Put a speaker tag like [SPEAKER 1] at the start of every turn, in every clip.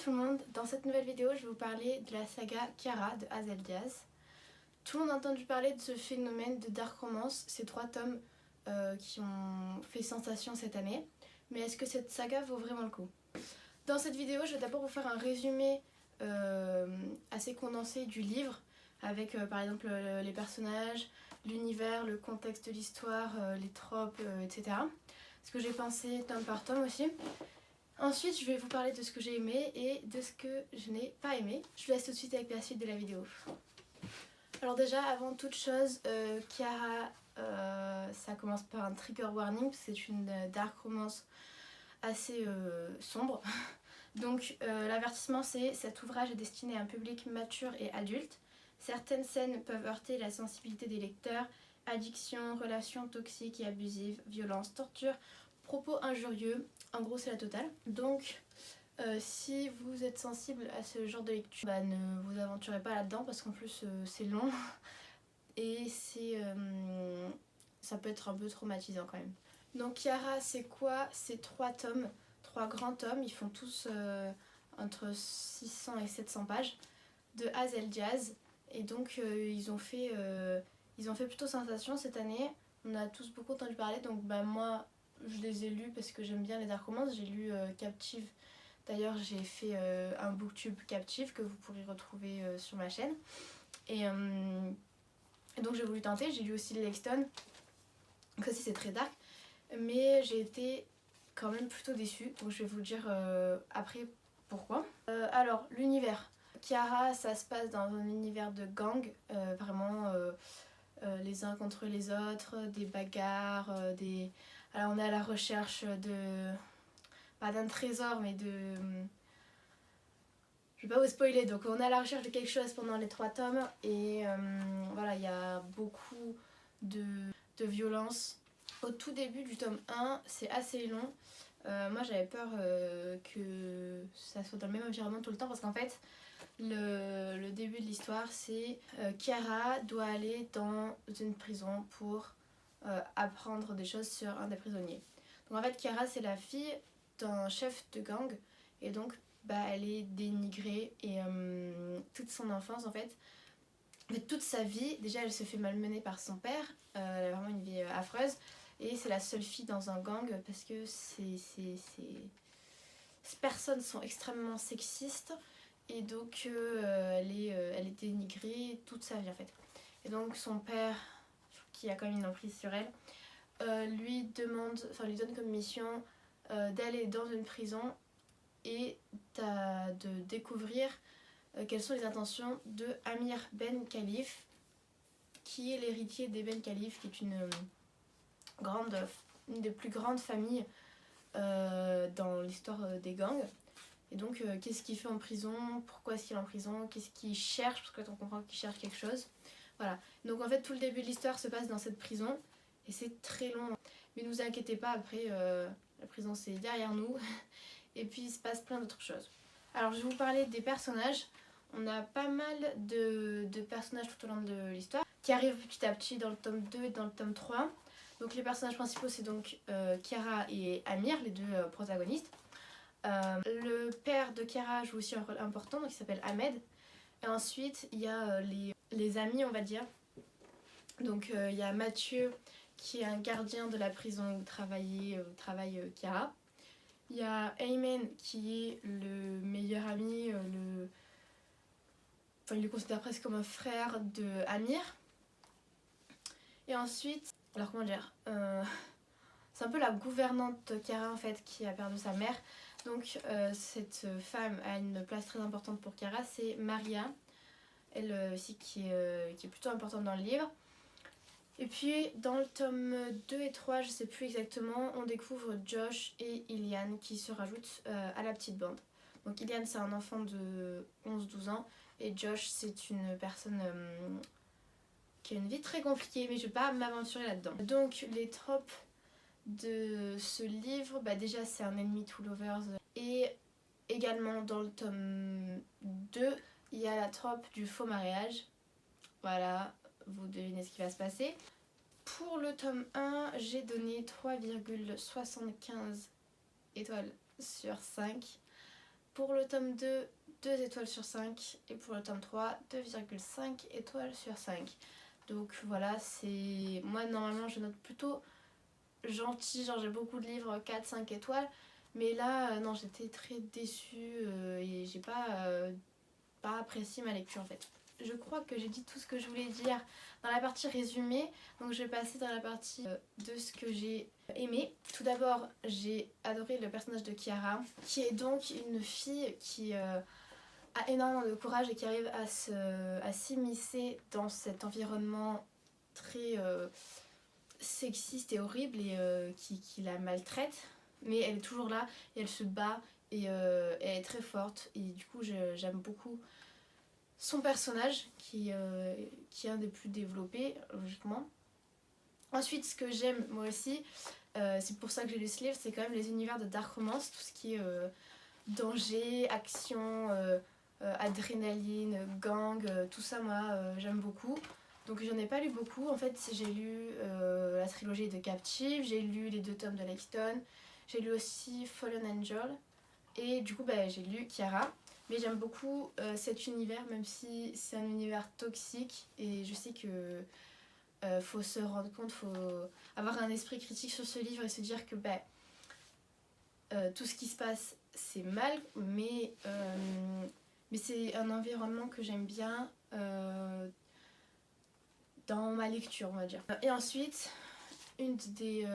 [SPEAKER 1] tout le monde, dans cette nouvelle vidéo je vais vous parler de la saga Kiara de Azel Diaz. Tout le monde a entendu parler de ce phénomène de dark romance, ces 3 tomes qui ont fait sensation cette année. Mais est-ce que cette saga vaut vraiment le coup? Dans cette vidéo je vais d'abord vous faire un résumé assez condensé du livre avec par exemple les personnages, l'univers, le contexte de l'histoire, les tropes, etc. Ce que j'ai pensé tome par tome aussi. Ensuite, je vais vous parler de ce que j'ai aimé et de ce que je n'ai pas aimé. Je vous laisse tout de suite avec la suite de la vidéo. Alors déjà, avant toute chose, Kiara, ça commence par un trigger warning. C'est une dark romance assez sombre. Donc l'avertissement c'est: cet ouvrage est destiné à un public mature et adulte. Certaines scènes peuvent heurter la sensibilité des lecteurs. Addiction, relations toxiques et abusives, violence, torture, propos injurieux, en gros c'est la totale. Donc si vous êtes sensible à ce genre de lecture, ne vous aventurez pas là-dedans parce qu'en plus c'est long et ça peut être un peu traumatisant quand même. Donc Kiara c'est quoi? C'est 3 tomes, 3 grands tomes, ils font tous entre 600 et 700 pages de Azel Diaz. Et donc ils ont fait plutôt sensation cette année. On a tous beaucoup entendu parler, donc moi je les ai lus parce que j'aime bien les dark romances. J'ai lu Captive, d'ailleurs j'ai fait un booktube Captive que vous pourrez retrouver sur ma chaîne. Et donc j'ai voulu tenter, j'ai lu aussi Lexton, donc ça c'est très dark. Mais j'ai été quand même plutôt déçue, donc je vais vous dire après pourquoi. Alors l'univers. Kiara, ça se passe dans un univers de gang, vraiment les uns contre les autres, des bagarres, Alors on est à la recherche pas d'un trésor, mais de... Je vais pas vous spoiler, donc on est à la recherche de quelque chose pendant les 3 tomes, et voilà, il y a beaucoup de violence. Au tout début du tome 1, c'est assez long. Moi j'avais peur que ça soit dans le même environnement tout le temps, parce qu'en fait le début de l'histoire c'est Kiara doit aller dans une prison pour apprendre des choses sur un des prisonniers. Donc en fait Kiara c'est la fille d'un chef de gang, et donc elle est dénigrée, et toute son enfance en fait, toute sa vie, déjà elle se fait malmener par son père, elle a vraiment une vie affreuse, et c'est la seule fille dans un gang parce que ces personnes sont extrêmement sexistes, et donc elle est dénigrée toute sa vie en fait. Et donc son père, qui a quand même une emprise sur elle, lui donne comme mission d'aller dans une prison et de découvrir quelles sont les intentions de Amir Ben Khalif, qui est l'héritier des Ben Khalif, qui est une des plus grandes familles dans l'histoire des gangs. Et donc qu'est-ce qu'il fait en prison, pourquoi est-ce qu'il est en prison, qu'est-ce qu'il cherche, parce que on comprend qu'il cherche quelque chose. Voilà, donc en fait tout le début de l'histoire se passe dans cette prison, et c'est très long. Mais ne vous inquiétez pas, après la prison c'est derrière nous, et puis il se passe plein d'autres choses. Alors je vais vous parler des personnages. On a pas mal de personnages tout au long de l'histoire qui arrivent petit à petit dans le tome 2 et dans le tome 3. Donc les personnages principaux c'est donc Kiara et Amir, les deux protagonistes. Le père de Kiara joue aussi un rôle important, donc il s'appelle Ahmed. Et ensuite il y a les amis, on va dire. Donc il y a Mathieu, qui est un gardien de la prison où travaille Kiara. Il y a Ayman, qui est le meilleur ami, il le considère presque comme un frère de Amir. Et ensuite, alors comment dire, c'est un peu la gouvernante de Kiara en fait, qui a perdu sa mère. Donc cette femme a une place très importante pour Kiara, c'est Maria, elle aussi qui est plutôt importante dans le livre. Et puis dans le tome 2 et 3, je sais plus exactement, on découvre Josh et Ilian qui se rajoutent à la petite bande. Donc Ilian c'est un enfant de 11-12 ans, et Josh c'est une personne qui a une vie très compliquée, mais je vais pas m'aventurer là-dedans. Donc les tropes de ce livre, déjà c'est un enemy to lovers, et également dans le tome 2 il y a la trope du faux mariage. Voilà, vous devinez ce qui va se passer. Pour le tome 1, j'ai donné 3,75 étoiles sur 5. Pour le tome 2, 2 étoiles sur 5 et pour le tome 3, 2,5 étoiles sur 5. Donc voilà, c'est... Moi normalement je note plutôt gentil, genre j'ai beaucoup de livres 4-5 étoiles. Mais là, non, j'étais très déçue et j'ai pas apprécié ma lecture en fait. Je crois que j'ai dit tout ce que je voulais dire dans la partie résumé, donc je vais passer dans la partie de ce que j'ai aimé. Tout d'abord, j'ai adoré le personnage de Kiara, qui est donc une fille qui a énormément de courage et qui arrive à s'immiscer dans cet environnement très sexiste et horrible et qui la maltraite. Mais elle est toujours là et elle se bat et elle est très forte et du coup j'aime beaucoup son personnage qui est un des plus développés logiquement. Ensuite ce que j'aime moi aussi, c'est pour ça que j'ai lu ce livre, c'est quand même les univers de dark romance, tout ce qui est danger, action, adrénaline, gang, tout ça moi j'aime beaucoup. Donc j'en ai pas lu beaucoup, en fait j'ai lu la trilogie de Captive, j'ai lu les 2 tomes de Lexton, j'ai lu aussi Fallen Angel et du coup j'ai lu Kiara. Mais j'aime beaucoup cet univers, même si c'est un univers toxique et je sais que faut se rendre compte, faut avoir un esprit critique sur ce livre et se dire que tout ce qui se passe c'est mal, mais c'est un environnement que j'aime bien dans ma lecture on va dire. Et ensuite, une des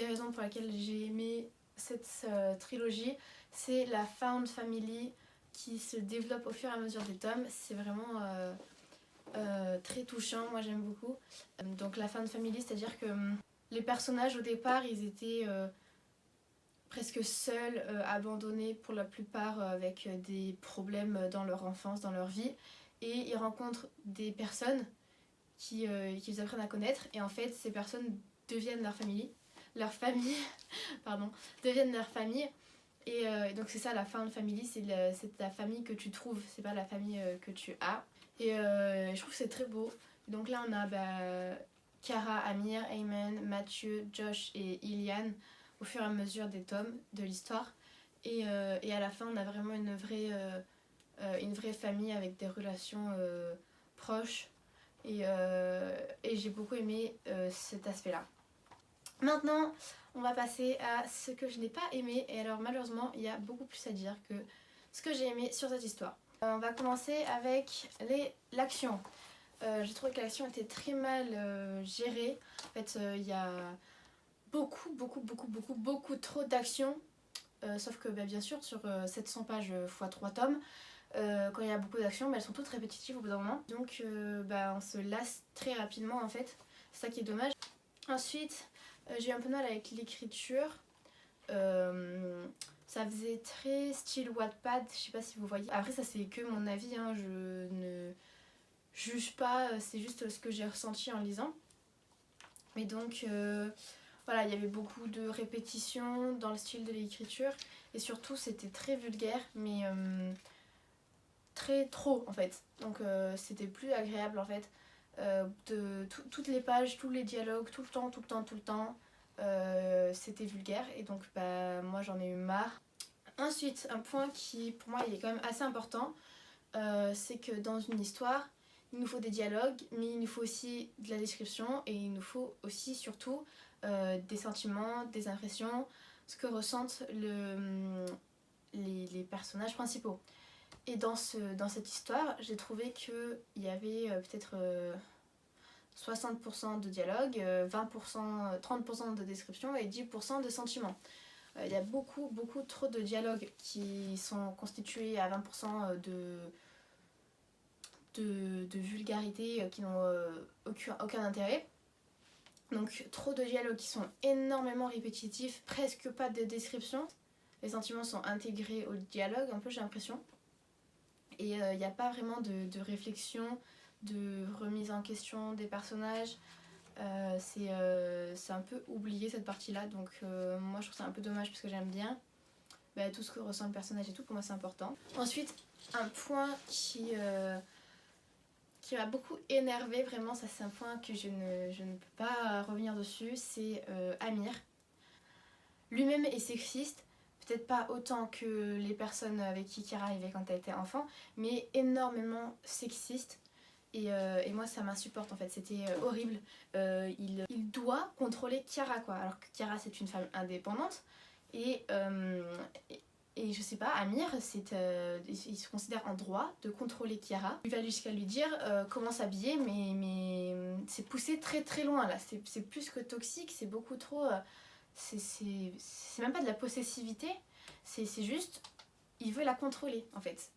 [SPEAKER 1] raisons pour lesquelles j'ai aimé cette trilogie, c'est la Found Family qui se développe au fur et à mesure des tomes. C'est vraiment très touchant, moi j'aime beaucoup. Donc la Found Family, c'est-à-dire que les personnages au départ ils étaient presque seuls, abandonnés pour la plupart avec des problèmes dans leur enfance, dans leur vie. Et ils rencontrent des personnes qu'ils apprennent à connaître et en fait ces personnes deviennent leur famille pardon, deviennent leur famille et donc c'est ça la found family, c'est la famille que tu trouves, c'est pas la famille que tu as et je trouve que c'est très beau. Donc là on a Kara, Amir, Ayman, Mathieu, Josh et Ilian au fur et à mesure des tomes de l'histoire et à la fin on a vraiment une vraie famille avec des relations proches et j'ai beaucoup aimé cet aspect là. Maintenant on va passer à ce que je n'ai pas aimé et alors malheureusement il y a beaucoup plus à dire que ce que j'ai aimé sur cette histoire. On va commencer avec l'action. J'ai trouvé que l'action était très mal gérée. En fait il y a beaucoup trop d'action. Sauf que bien sûr sur 700 pages x 3 tomes, quand il y a beaucoup d'actions, elles sont toutes répétitives au bout d'un moment. Donc on se lasse très rapidement en fait. C'est ça qui est dommage. Ensuite, j'ai eu un peu de mal avec l'écriture. Ça faisait très style Wattpad, je sais pas si vous voyez. Après ça c'est que mon avis, hein, je ne juge pas, c'est juste ce que j'ai ressenti en lisant. Mais donc voilà, il y avait beaucoup de répétitions dans le style de l'écriture et surtout c'était très vulgaire mais très trop en fait. Donc c'était plus agréable en fait. Toutes les pages, tous les dialogues, tout le temps, c'était vulgaire et donc moi j'en ai eu marre. Ensuite, un point qui pour moi il est quand même assez important, c'est que dans une histoire, il nous faut des dialogues, mais il nous faut aussi de la description et il nous faut aussi surtout des sentiments, des impressions, ce que ressentent les personnages principaux. Et dans cette histoire, j'ai trouvé qu'il y avait peut-être 60% de dialogue, 20%, 30% de description et 10% de sentiments. Il y a beaucoup trop de dialogues qui sont constitués à 20% de vulgarité qui n'ont aucun intérêt. Donc trop de dialogues qui sont énormément répétitifs, presque pas de description. Les sentiments sont intégrés au dialogue, un peu j'ai l'impression. Et il n'y a pas vraiment de réflexion, de remise en question des personnages. C'est un peu oublié cette partie-là, donc moi je trouve ça un peu dommage parce que j'aime bien tout ce que ressent le personnage et tout, pour moi c'est important. Ensuite, un point qui m'a beaucoup énervée, vraiment, ça c'est un point que je ne peux pas revenir dessus, c'est Amir. Lui-même est sexiste, peut-être pas autant que les personnes avec qui Kiara arrivait quand elle était enfant, mais énormément sexiste. Et moi ça m'insupporte en fait, c'était horrible. Il doit contrôler Kiara quoi, alors que Kiara c'est une femme indépendante. Et, euh, et, et je sais pas, Amir, il se considère en droit de contrôler Kiara. Il va jusqu'à lui dire comment s'habiller, mais c'est poussé très très loin là, c'est plus que toxique, c'est beaucoup trop... c'est même pas de la possessivité, c'est juste, il veut la contrôler en fait.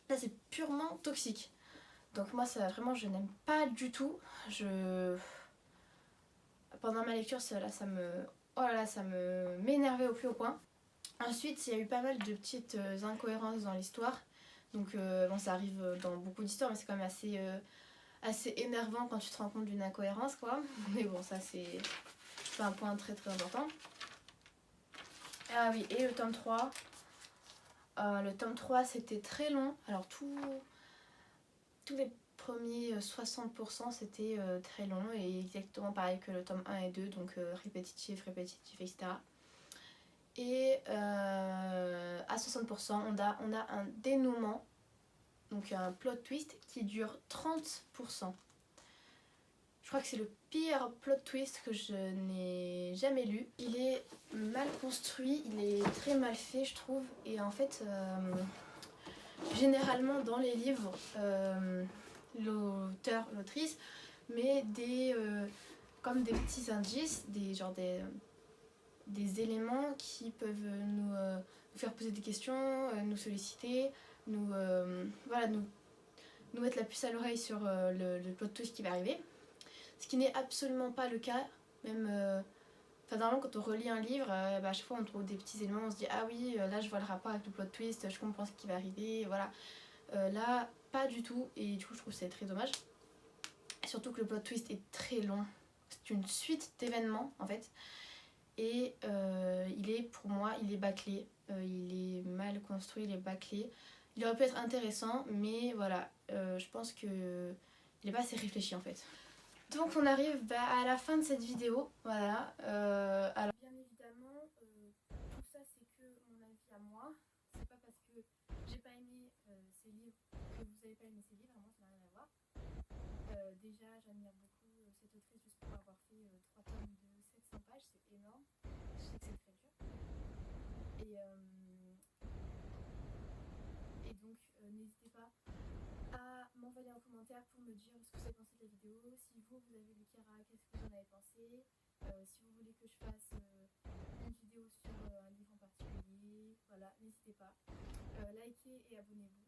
[SPEAKER 1] Là c'est purement toxique. Donc moi ça vraiment je n'aime pas du tout. Pendant ma lecture ça me... Oh là là, ça me m'énervait au plus haut point. Ensuite il y a eu pas mal de petites incohérences dans l'histoire. Donc bon ça arrive dans beaucoup d'histoires mais c'est quand même assez énervant quand tu te rends compte d'une incohérence quoi. Mais bon ça c'est un point très très important. Ah oui, et le tome 3. Le tome 3 c'était très long. Alors tous les premiers 60% c'était très long et exactement pareil que le tome 1 et 2, donc répétitif, etc. Et à 60% on a un dénouement, donc un plot twist qui dure 30%. Je crois que c'est le pire plot twist que je n'ai jamais lu. Il est mal construit, il est très mal fait je trouve. Et en fait, généralement dans les livres, l'auteur, l'autrice met comme des petits indices, des éléments qui peuvent nous faire poser des questions, nous solliciter, nous mettre la puce à l'oreille sur le plot twist qui va arriver. Ce qui n'est absolument pas le cas, même... normalement quand on relit un livre, à chaque fois on trouve des petits éléments, on se dit ah oui, là je vois le rapport avec le plot twist, je comprends ce qui va arriver, voilà. Là, pas du tout, et du coup je trouve que c'est très dommage. Surtout que le plot twist est très long, c'est une suite d'événements en fait, et pour moi, il est bâclé, il est mal construit, il est bâclé. Il aurait pu être intéressant, mais voilà, je pense que il n'est pas assez réfléchi en fait. Donc on arrive à la fin de cette vidéo, voilà. Alors bien évidemment, tout ça c'est que mon avis à moi. C'est pas parce que j'ai pas aimé ces livres que vous avez pas aimé ces livres, moi ça n'a rien à voir. Déjà j'admire beaucoup cette autrice juste pour avoir fait 3 tomes de 700 pages, c'est énorme. Je sais que c'est très dur. Et donc n'hésitez pas à m'envoyer un commentaire pour me dire ce que vous avez pensé de la vidéo. Si vous avez lu Kiara, qu'est-ce que vous en avez pensé. Si vous voulez que je fasse une vidéo sur un livre en particulier, voilà, n'hésitez pas. Likez et abonnez-vous.